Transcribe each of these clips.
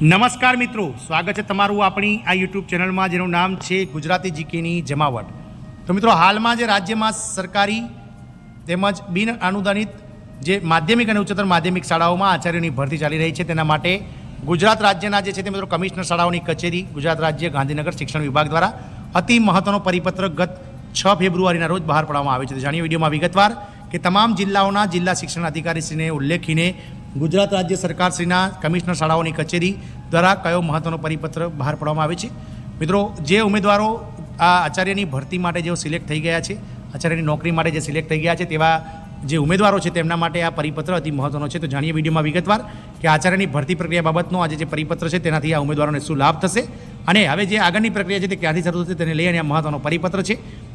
નમસ્કાર મિત્રો, સ્વાગત છે તમારું આપણી આ યુટ્યુબ ચેનલમાં જેનું નામ છે ગુજરાતી જીકેની જમાવટ। તો મિત્રો, હાલમાં જે રાજ્યમાં સરકારી તેમજ બિન અનુદાનિત જે માધ્યમિક અને ઉચ્ચતર માધ્યમિક શાળાઓમાં આચાર્યોની ભરતી ચાલી રહી છે, તેના માટે ગુજરાત રાજ્યના જે છે તે મિત્રો કમિશનર શાળાઓની કચેરી ગુજરાત રાજ્ય ગાંધીનગર શિક્ષણ વિભાગ દ્વારા અતિ મહત્વનો પરિપત્ર ગત 6 ફેબ્રુઆરીના રોજ બહાર પાડવામાં આવ્યો છે। તો જાણીએ વિડીયોમાં વિગતવાર કે તમામ જિલ્લાઓના જિલ્લા શિક્ષણ અધિકારીશ્રીને ઉલ્લેખીને ગુજરાત રાજ્ય સરકારશ્રીના કમિશનર શાળાઓની કચેરી દ્વારા કયો મહત્વનો પરિપત્ર બહાર પાડવામાં આવે છે। મિત્રો, જે ઉમેદવારો આ આચાર્યની ભરતી માટે જેઓ સિલેક્ટ થઈ ગયા છે, આચાર્યની નોકરી માટે જે સિલેક્ટ થઈ ગયા છે, તેવા જે ઉમેદવારો છે તેમના માટે આ પરિપત્ર અતિ મહત્વનો છે। તો જાણીએ વિડીયોમાં વિગતવાર કે આચાર્યની ભરતી પ્રક્રિયા બાબતનો આજે જે પરિપત્ર છે તેનાથી આ ઉમેદવારોને શું લાભ થશે અને હવે જે આગળની પ્રક્રિયા છે તે ક્યાંથી શરૂ થશે તેને લઈ અને આ મહત્વનો પરિપત્ર છે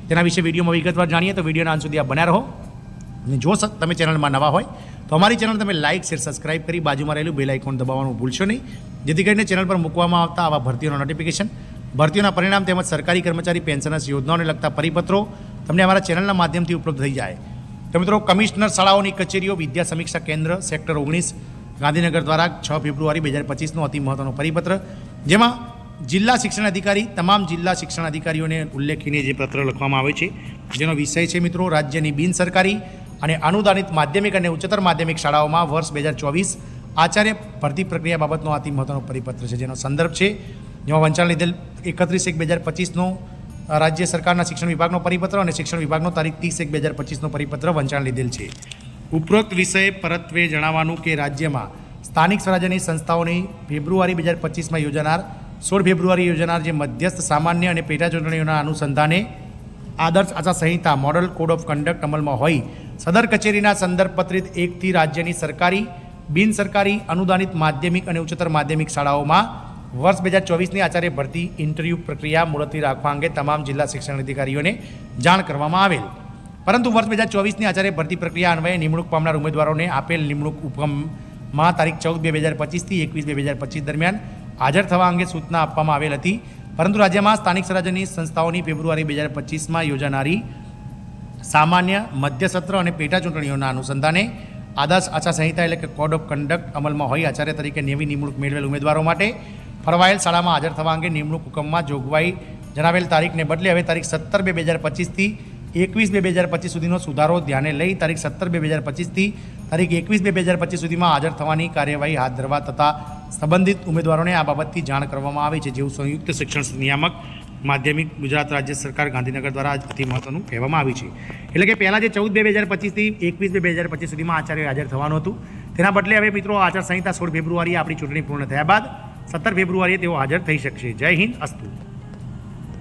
તેના વિશે વિડીયોમાં વિગતવાર જાણીએ। તો વિડીયોના અંત સુધી આ બન્યા રહો અને જો તમે ચેનલમાં નવા હોય તો અમારી ચેનલ તમે લાઇક શેર સબસ્ક્રાઇબ કરી બાજુમાં રહેલું બેલ આઇકોન દબાવવાનું ભૂલશો નહીં, જેથી કરીને ચેનલ પર મૂકવામાં આવતા આવા ભરતીઓના નોટિફિકેશન, ભરતીઓના પરિણામ તેમજ સરકારી કર્મચારી પેન્શનર્સ યોજનાઓને લગતા પરિપત્રો તમને અમારા ચેનલના માધ્યમથી ઉપલબ્ધ થઈ જાય। તો મિત્રો, કમિશનર શાળાઓની કચેરીઓ વિદ્યા સમીક્ષા કેન્દ્ર સેક્ટર 19 ગાંધીનગર દ્વારા 6 ફેબ્રુઆરી 2025નો અતિ મહત્વનો પરિપત્ર, જેમાં જિલ્લા શિક્ષણ અધિકારી તમામ જિલ્લા શિક્ષણ અધિકારીઓને ઉલ્લેખીને જે પત્ર લખવામાં આવે છે, જેનો વિષય છે મિત્રો રાજ્યની બિન સરકારી અને અનુદાનિત માધ્યમિક અને ઉચ્ચતર માધ્યમિક શાળાઓમાં વર્ષ 2024 આચાર્ય ભરતી પ્રક્રિયા બાબતનો અતિ મહત્વનો પરિપત્ર છે, જેનો સંદર્ભ છે જેમાં વંચાણ લીધેલ 31/1/2025નો રાજ્ય સરકારના શિક્ષણ વિભાગનો પરિપત્ર અને શિક્ષણ વિભાગનો તારીખ 30/1/2025નો પરિપત્ર વંચાણ લીધેલ છે। ઉપરોક્ત વિષય પરત્વે જણાવવાનું કે રાજ્યમાં સ્થાનિક સ્વરાજ્યની સંસ્થાઓની ફેબ્રુઆરી 2025માં યોજાનાર 16 ફેબ્રુઆરી યોજાનાર જે મધ્યસ્થ સામાન્ય અને પેટા ચૂંટણીઓના અનુસંધાને આદર્શ આચારસંહિતા મોડલ કોડ ઓફ કન્ડક્ટ અમલમાં હોય સદર કચેરીના સંદર્ભપત્રિત 1થી રાજ્યની સરકારી બિન સરકારી અનુદાનિત માધ્યમિક અને ઉચ્ચતર માધ્યમિક શાળાઓમાં વર્ષ 2024ની આચાર્ય ભરતી ઇન્ટરવ્યૂ પ્રક્રિયા મુલતવી રાખવા અંગે તમામ જિલ્લા શિક્ષણ અધિકારીઓને જાણ કરવામાં આવેલ, પરંતુ વર્ષ 2024ની આચાર્ય ભરતી પ્રક્રિયા અન્વયે નિમણૂક પામનાર ઉમેદવારોને આપેલ નિમણૂક હુકમમાં તારીખ 14/2025થી 21/2025 દરમિયાન હાજર થવા અંગે સૂચના આપવામાં આવેલ હતી, પરંતુ રાજ્યમાં સ્થાનિક સ્વરાજ્યની સંસ્થાઓની ફેબ્રુઆરી 2025માં યોજાનારી સામાન્ય મધ્ય સત્ર અને પેટા ચૂંટણીઓના અનુસંધાને આદર્શ આચારસંહિતા એટલે કે કોડ ઓફ કન્ડક્ટ અમલમાં હોય આચાર્ય તરીકે નવી નિમણૂક મેળવેલ ઉમેદવારો માટે ફરવાયેલ શાળામાં હાજર થવા અંગે નિમણૂક હુકમમાં જોગવાઈ જણાવેલ તારીખને બદલે હવે તારીખ 17/2025થી 21/2025 સુધીનો સુધારો ધ્યાને લઈ તારીખ 17/2025થી તારીખ 21/2025 સુધીમાં હાજર થવાની કાર્યવાહી હાથ ધરવા તથા સંબંધિત ઉમેદવારોને આ બાબતથી જાણ કરવામાં આવી છે, જેવું સંયુક્ત શિક્ષણ નિયામક માધ્યમિક ગુજરાત રાજ્ય સરકાર ગાંધીનગર દ્વારા અતિ મહત્વનું કહેવામાં આવ્યું છે। એટલે કે પહેલાં જે 14/2025થી 21/2025 સુધીમાં આચાર્ય હાજર થવાનું હતું, તેના બદલે હવે મિત્રો આચારસંહિતા 16 ફેબ્રુઆરીએ આપણી ચૂંટણી પૂર્ણ થયા બાદ 17 ફેબ્રુઆરીએ તેઓ હાજર થઈ શકશે। જય હિન્દ, અસ્તુ।